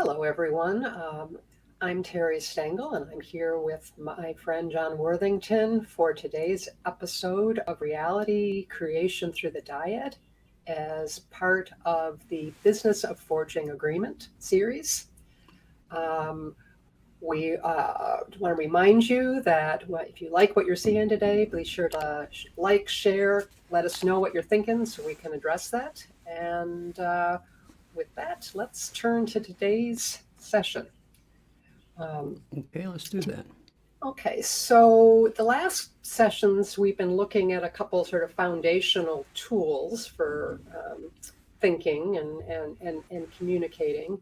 Hello, everyone. I'm Terry Stengel, and I'm here with my friend John Worthington for today's episode of Reality Creation Through the Dyad as part of the Business of Forging Agreement series. Um, we want to remind you that if you like what you're seeing today, be sure to like, share, let us know what you're thinking so we can address that. And with that, let's turn to today's session. Okay, let's do that. Okay, so the last sessions we've been looking at a couple sort of foundational tools for thinking and communicating.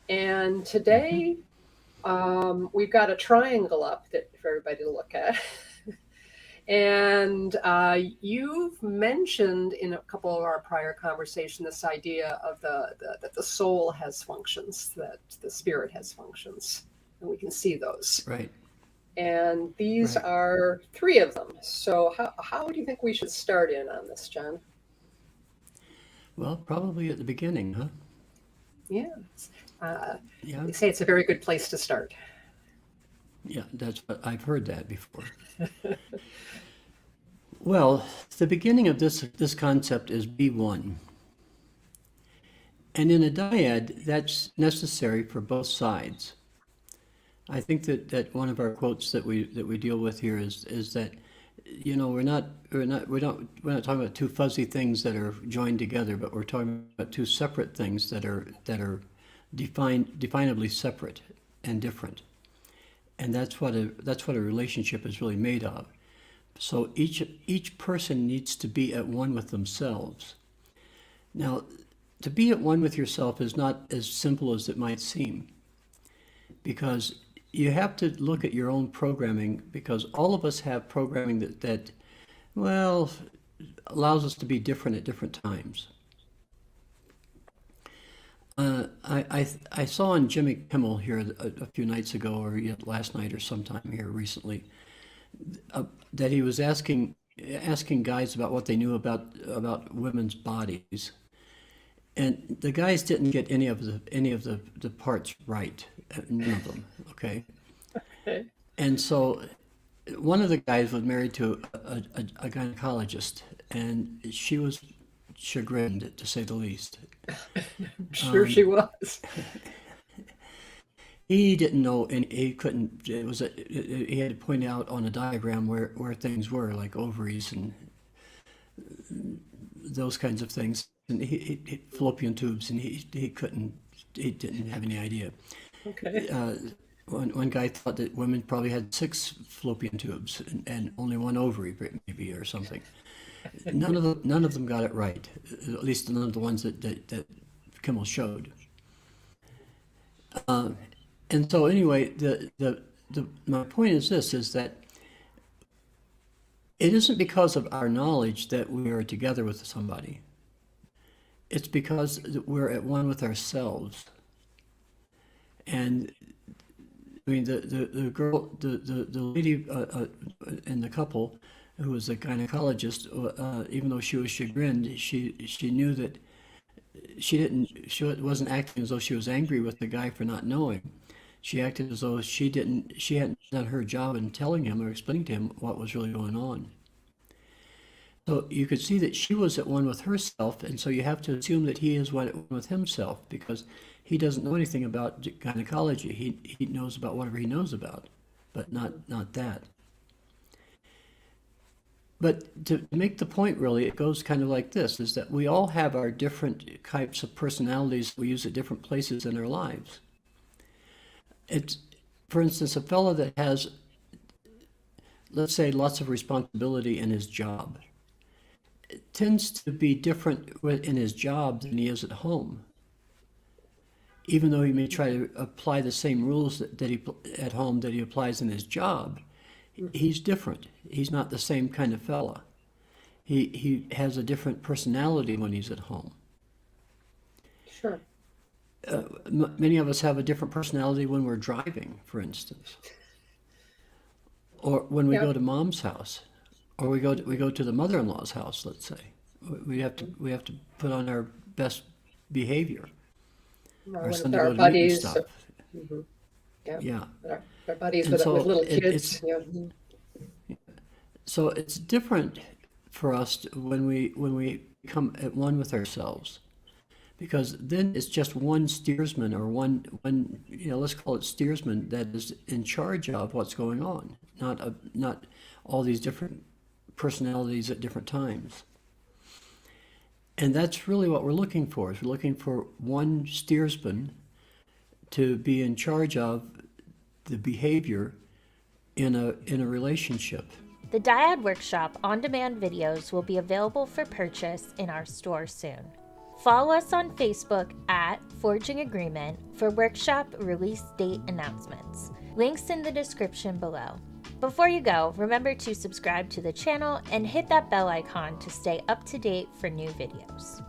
And Hmm. today we've got a triangle up that for everybody to look at. And you've mentioned in a couple of our prior conversations this idea of that the soul has functions, that the spirit has functions, and we can see those. Right, And these right. are three of them. So how do you think we should start in on this, John? Well, probably at the beginning, huh? Yeah, uh, Yeah, they say it's a very good place to start. yeah, that's what I've heard that before. Well, the beginning of this concept is B1. And in a dyad, that's necessary for both sides. I think that one of our quotes that we deal with here is that we're not talking about two fuzzy things that are joined together, but we're talking about two separate things that are definably separate and different. And that's what a relationship is really made of. So each person needs to be at one with themselves. Now, to be at one with yourself is not as simple as it might seem, because you have to look at your own programming, because all of us have programming that well, allows us to be different at different times. I saw on Jimmy Kimmel here a few nights ago, or yet last night, or sometime here recently, that he was asking guys about what they knew about women's bodies, and the guys didn't get any of the parts right, none of them. Okay, Okay. and so one of the guys was married to a gynecologist, and she was chagrined, to say the least. I'm sure she was. He didn't know, and he couldn't. He had to point out on a diagram where things were, like ovaries and those kinds of things, and fallopian tubes, and he couldn't. He didn't have any idea. Okay. Uh, one guy thought that women probably had six fallopian tubes and only one ovary, maybe, or something. None of them got it right. At least none of the ones that Kimmel showed. Uh, and so anyway, my point is this: is that it isn't because of our knowledge that we are together with somebody. It's because we're at one with ourselves. And I mean, the girl, the lady in the couple, who was a gynecologist, even though she was chagrined, she knew that she wasn't acting as though she was angry with the guy for not knowing. She acted as though she hadn't done her job in telling him or explaining to him what was really going on. So you could see that she was at one with herself, and so you have to assume that he is at one with himself, because he doesn't know anything about gynecology. He knows about whatever he knows about, but not that. But to make the point, really, it goes kind of like this: is that we all have our different types of personalities we use at different places in our lives. It's, for instance, a fellow that has, let's say, lots of responsibility in his job tends to be different in his job than he is at home. Even though he may try to apply the same rules that he at home that he applies in his job, he's different. He's not the same kind of fella. He has a different personality when he's at home. Sure. Many of us have a different personality when we're driving, for instance, or when we Yeah. go to mom's house, or we go to the mother-in-law's house. Let's say we have to put on our best behavior. Or our one son of to our go to meet and buddies. stuff. Mhm. Yeah, Yeah. our buddies And with so little it, kids. it's You know. so it's different for us when we become at one with ourselves, because then it's just one steersman or one let's call it steersman that is in charge of what's going on, not all these different personalities at different times. And that's really what we're looking for. Is we're looking for one steersman to be in charge of the behavior in a relationship. The Dyad Workshop On-Demand videos will be available for purchase in our store soon. Follow us on Facebook at Forging Agreement for workshop release date announcements. Links in the description below. Before you go, remember to subscribe to the channel and hit that bell icon to stay up to date for new videos.